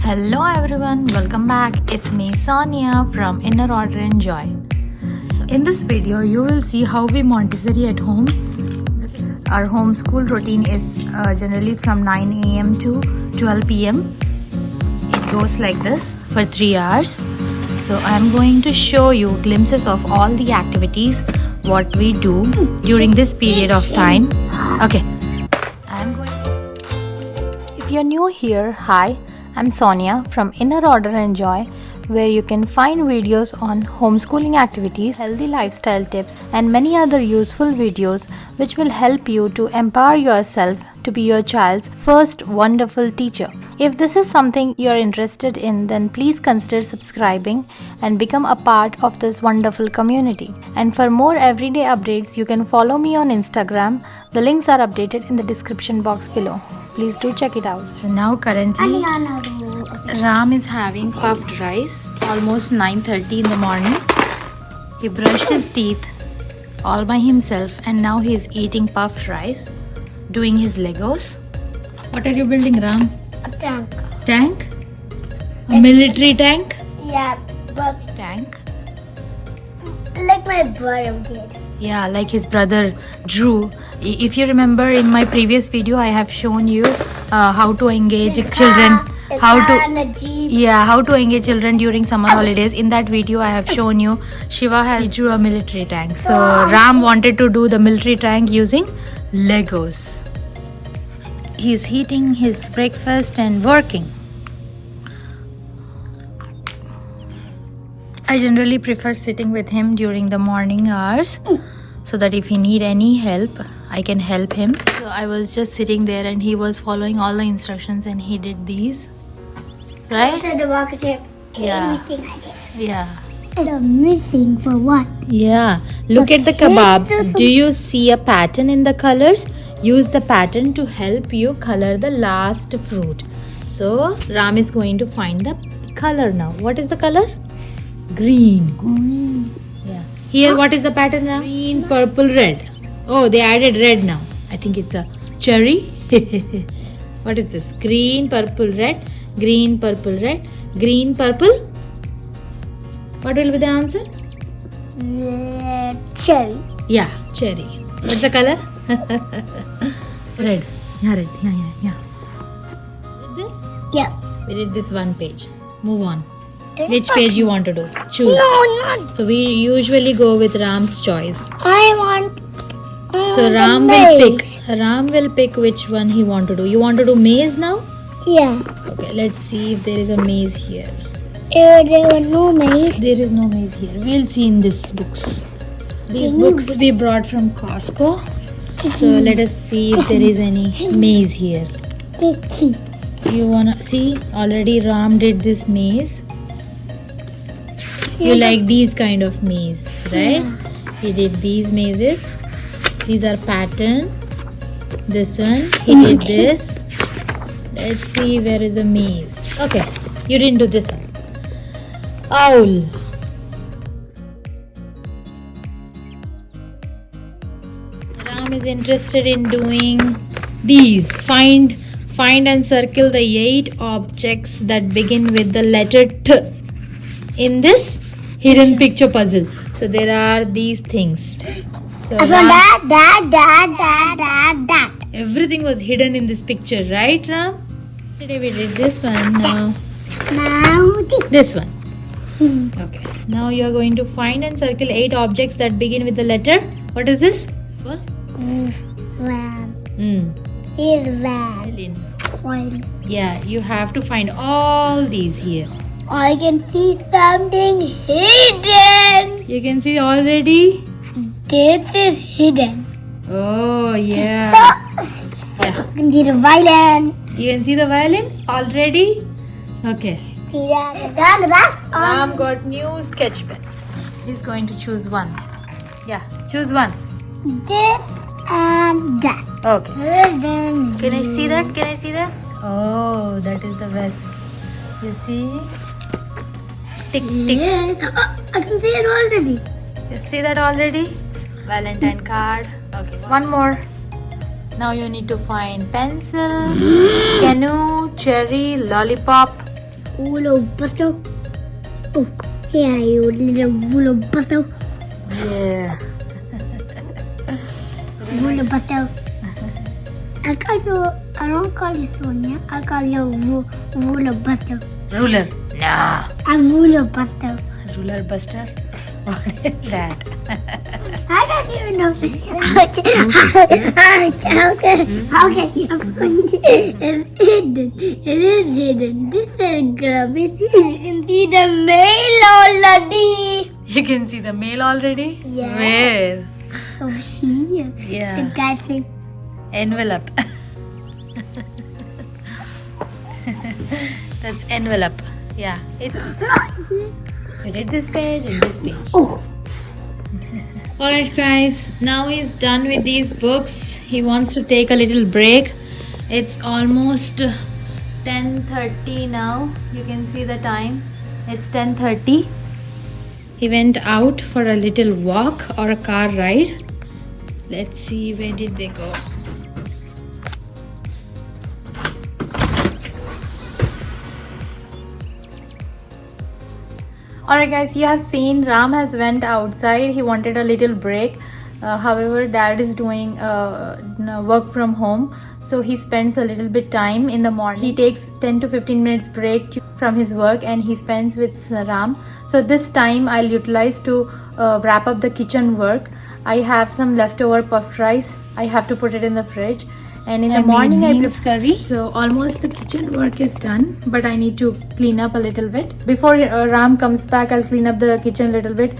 Hello everyone, welcome back. It's me Sonia from Inner Order and Joy. So in this video you will see how we Montessori at home. Our homeschool routine is generally from 9 a.m. to 12 p.m. It goes like this for 3 hours. So I'm going to show you glimpses of all the activities what we do during this period of time. Okay. If you're new here, hi, I'm Sonia from Inner Order and Joy, where you can find videos on homeschooling activities, healthy lifestyle tips, and many other useful videos which will help you to empower yourself to be your child's first wonderful teacher. If this is something you're interested in, then please consider subscribing and become a part of this wonderful community. And for more everyday updates, you can follow me on Instagram. The links are updated in the description box below. Please do check it out. So now currently Ram is having puffed rice, almost 9:30 in the morning. He brushed his teeth all by himself and now he is eating puffed rice, doing his Legos. What are you building, Ram? A tank. Tank? A military tank? Yeah, but Tank? like my brother did. Yeah, like his brother Drew. If you remember in my previous video, I have shown you how to engage children. How to engage children during summer holidays. In that video, I have shown you Shiva has drew a military tank. So Ram wanted to do the military tank using Legos. He's eating his breakfast and working. I generally prefer sitting with him during the morning hours so that if he need any help, I can help him. So I was just sitting there and he was following all the instructions and he did these. Right? The rocket ship. Yeah. Anything I did. Yeah. The missing for what? Yeah. Look at the kebabs. Do you see a pattern in the colors? Use the pattern to help you color the last fruit. So Ram is going to find the color now. What is the color? Green. Yeah. Here, what is the pattern now? Green, purple, red. Oh, they added red now. I think it's a cherry. What is this? Green, purple, red. Green, purple, red. Green, purple. What will be the answer? Cherry. Yeah, cherry. What's the color? Red. Yeah, red. Yeah. Did this? Yeah. We did this one page. Move on. Which page you want to do? Choose. No, not. So we usually go with Ram's choice. I want. So Ram will pick. Ram will pick which one he want to do. You want to do maze now? Yeah. Okay, let's see if there is a maze here. There were no maze. There is no maze here. We'll see in these books. These books we brought from Costco. So let us see if there is any maze here. You wanna see? Already Ram did this maze. You like these kind of maze, right? Yeah. He did these mazes. These are pattern. This one, he did this. Let's see where is a maze. Okay, you didn't do this one. Owl. Ram is interested in doing these. Find and circle the 8 objects that begin with the letter T in this hidden picture puzzle. So there are these things. So that. Everything was hidden in this picture, right, Ram? Today we did this one. Now this one. Okay. Now you are going to find and circle 8 objects that begin with the letter. What is this? What? Ram. Violin. Violin. Yeah, you have to find all these here. I can see something hidden. You can see already? This is hidden. Oh, yeah. Yeah. I can see the violin. You can see the violin already? Okay. See that? The back. Ram got new sketch pens. He's going to choose one. Yeah, choose one. This and that. Okay. Can I see that? Can I see that? Oh, that is the best. You see? Tick, tick. Yes. I can see it already. You see that already? Valentine card. Okay, one more. Now you need to find pencil, canoe, cherry, lollipop, Woolly butter. Oh, here you little woolly butter. Yeah. Woolly butter. I don't call you Sonia. I call you woolly butter. Ruler. Nah. I'm woolly butter. Ruler buster. What is that? I don't even know. Okay. It is hidden. This is grub. You can see the mail already. You can see the mail already? Yeah. Where? Over here. Yeah. The guy says, Envelope. That's envelope. Yeah. It's you read this page and this page. oh. Alright guys, now he's done with these books. He wants to take a little break. It's almost 10:30 now. You can see the time. It's 10:30. He went out for a little walk or a car ride. Let's see, where did they go? Alright guys, you have seen Ram has went outside. He wanted a little break. However, dad is doing work from home. So he spends a little bit time in the morning. He takes 10 to 15 minutes break from his work and he spends with Ram. So this time I'll utilize to wrap up the kitchen work. I have some leftover puffed rice. I have to put it in the fridge. And in the morning I prepare curry. So almost the kitchen work is done, but I need to clean up a little bit. Before Ram comes back, I'll clean up the kitchen a little bit.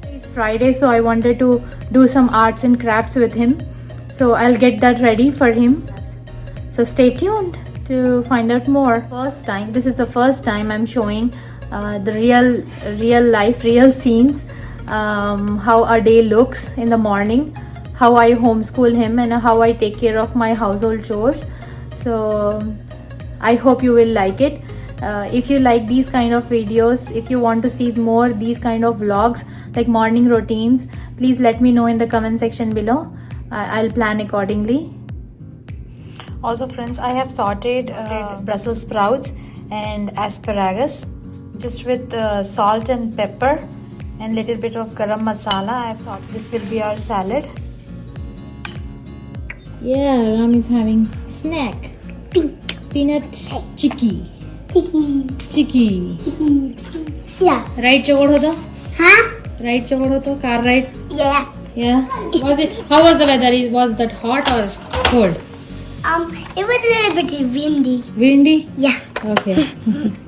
It's Friday, so I wanted to do some arts and crafts with him. So I'll get that ready for him. So stay tuned to find out more. This is the first time I'm showing the real scenes, how our day looks in the morning, how I homeschool him and how I take care of my household chores. So I hope you will like it. If you like these kind of videos, if you want to see more these kind of vlogs like morning routines, please let me know in the comment section below. I'll plan accordingly. Also friends, I have sauteed Brussels sprouts and asparagus just with salt and pepper and little bit of garam masala. I have sauteed. This will be our salad. Yeah, Ram is having snack. Pink. Peanut chicky. Chicky. Yeah. Ride chogod hoto? Huh? Ride chogod hoto? Car ride? Yeah. Yeah. How was the weather? Was that hot or cold? It was a little bit windy. Windy? Yeah. Okay.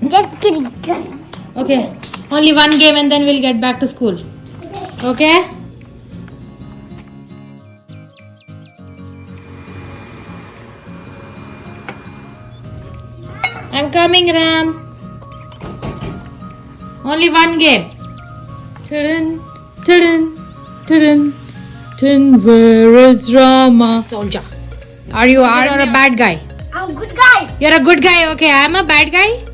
Just kidding. Okay. Only one game and then we'll get back to school. Okay? I'm coming, Ram. Only one game. Tudun, tudun, tudun, tudun. Where is Rama? Soldier. Are you a bad guy? I'm a good guy. You're a good guy. Okay, I'm a bad guy.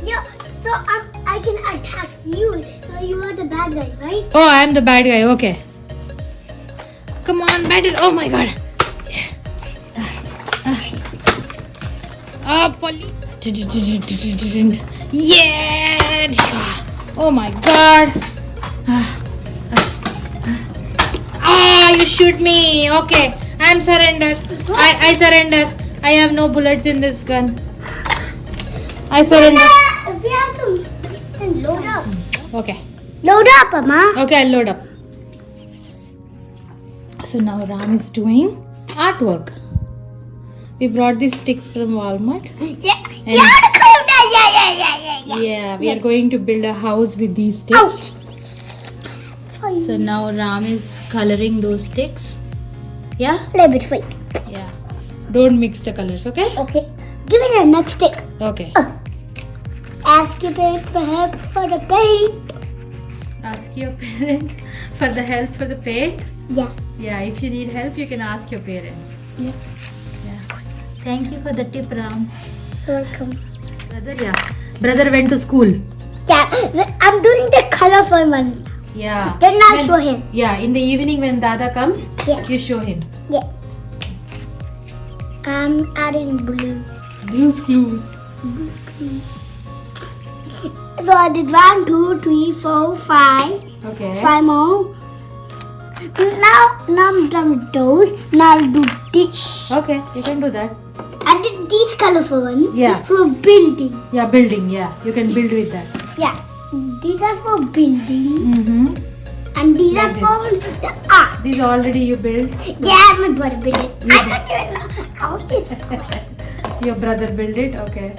Yeah. So I can attack you. So you are the bad guy, right? Oh, I'm the bad guy. Okay. Come on, battle. Oh my God. Police. Yeah. Oh my God. You shoot me. Okay. I'm surrender. I surrender. I have no bullets in this gun. I surrender. We have to load up. Okay. Load up, Mama. Okay, I'll load up. So now Ram is doing artwork. We brought these sticks from Walmart. Yeah. You have to climb that. Yeah. Yeah, we are going to build a house with these sticks. Ouch. So now Ram is coloring those sticks. Yeah? A little bit fake. Yeah. Don't mix the colors, okay? Okay. Give me the next stick. Okay. Ask your parents for help for the paint. Ask your parents for the help for the paint. Yeah. Yeah, if you need help, you can ask your parents. Yeah. Yeah. Thank you for the tip, Ram. Welcome. Brother went to school. Yeah. I'm doing the colorful one. Yeah. Then I'll show him. Yeah, in the evening when Dada comes, Yeah. you show him. Yeah. I'm adding blue. Blue's clues. So I did 1, 2, 3, 4, 5. Okay. 5 more. Now I'm done with those. Now I'll do this. Okay, you can do that. I did these colorful ones. Yeah. For building. Yeah, building. Yeah, you can build with that. Yeah. These are for building. Mm-hmm. And these Like are for the art. These already you built. Yeah, my brother built it. You I don't even know how it is. Your brother built it. Okay.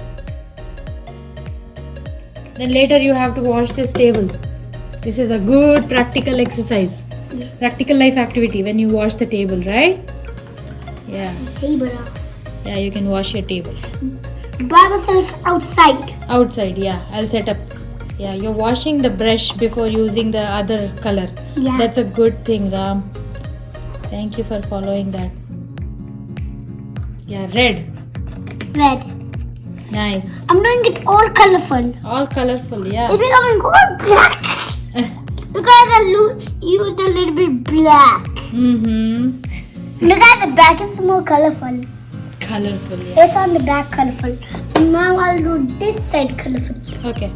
Then later you have to wash this table. This is a good practical exercise. Yeah. Practical life activity when you wash the table, right? Yeah. Table. Yeah, you can wash your table. By myself outside. Outside, yeah. I'll set up. Yeah, you're washing the brush before using the other color. Yeah. That's a good thing, Ram. Thank you for following that. Yeah, red. Red. Nice. I'm doing it all colorful. All colorful, yeah. It's becoming good black. Because I used a little bit black. Mm-hmm. Look at the back, it's more colorful. Colorful, yeah. It's on the back colorful. Now I'll do this side colorful. Okay.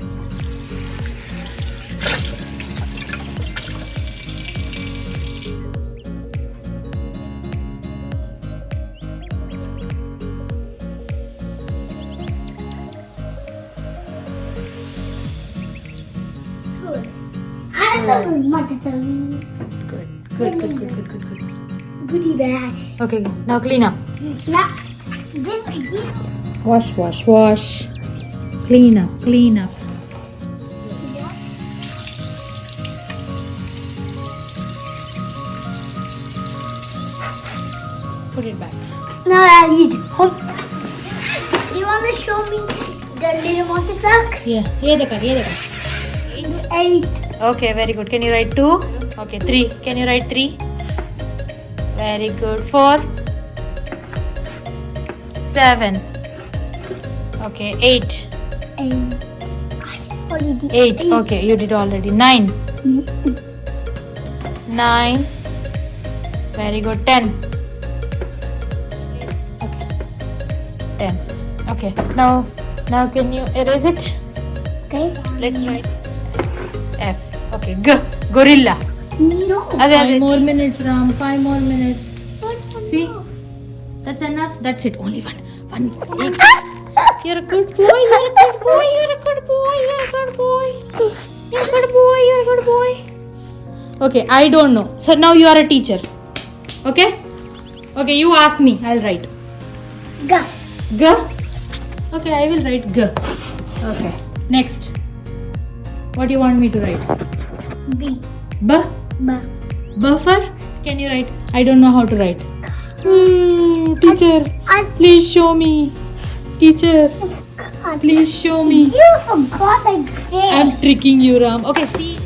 Good. I love Montessori. Good. Goodie bag. Okay, now clean up. Now, this. Wash. Clean up. Put it back. Now I'll eat. You want to show me the little monster truck? Yeah, ye dekha. It's 8. Okay, very good. Can you write 2? Okay, 3. Can you write 3? Very good. 4. 7. Okay, 8. And I already 8. Okay, you did already. 9. 9. Very good. 10. Okay. 10. Okay. Now can you erase it? Okay. Let's write F. Okay. Gorilla. No. 5 more minutes, Ram. 5 more minutes. See? That's enough. That's it. Only one. You're a good boy. Okay, I don't know. So now you are a teacher. Okay? Okay, you ask me. I'll write. Go. G. Okay, I will write G. Okay. Next. What do you want me to write? B. B. B. Buffer. Can you write? I don't know how to write. Teacher, please show me. Teacher, please show me. You forgot again. I'm tricking you, Ram. Okay, C.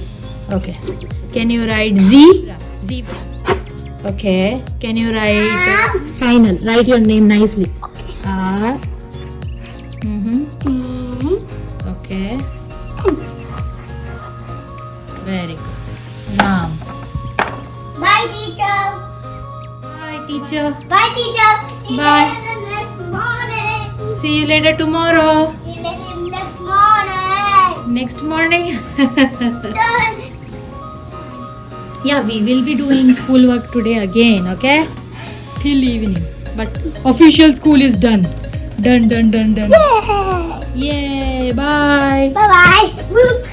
Okay. Can you write Z? Zebra. Okay. Can you write final? Write your name nicely. R. Okay. Very good. Ram. Bye, teacher. Bye, teacher. Bye, teacher. See Bye. you next morning. See you later tomorrow. See you next morning. Next morning. Done. Yeah, we will be doing schoolwork today again, okay? Till evening. But official school is done. Done. Yay. Yay. Bye. Bye-bye. Whoop.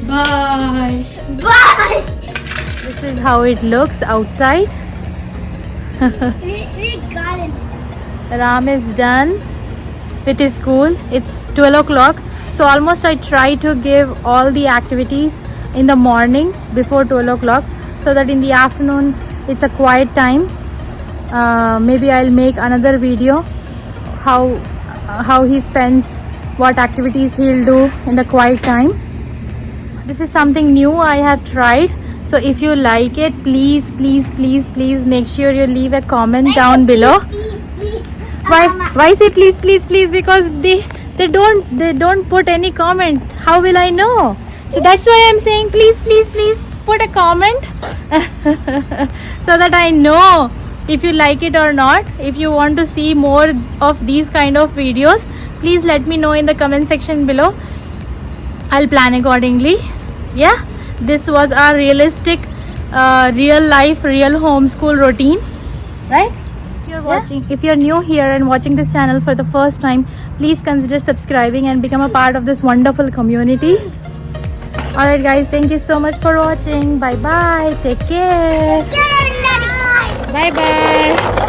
Bye. Bye. This is how it looks outside. We got it. Ram is done with his school. It's 12 o'clock. So almost I try to give all the activities in the morning before 12 o'clock so that in the afternoon it's a quiet time. Maybe I'll make another video how he spends, what activities he'll do in the quiet time. This is something new I have tried. So if you like it, please make sure you leave a comment down below. Please. Why say please? Because they don't put any comment. How will I know? So that's why I'm saying please put a comment so that I know if you like it or not. If you want to see more of these kind of videos, please let me know in the comment section below. I'll plan accordingly. Yeah, this was our realistic, real life, real homeschool routine, right? If you're new here and watching this channel for the first time, please consider subscribing and become a part of this wonderful community. Alright guys, thank you so much for watching. Bye bye. Take care. Bye bye.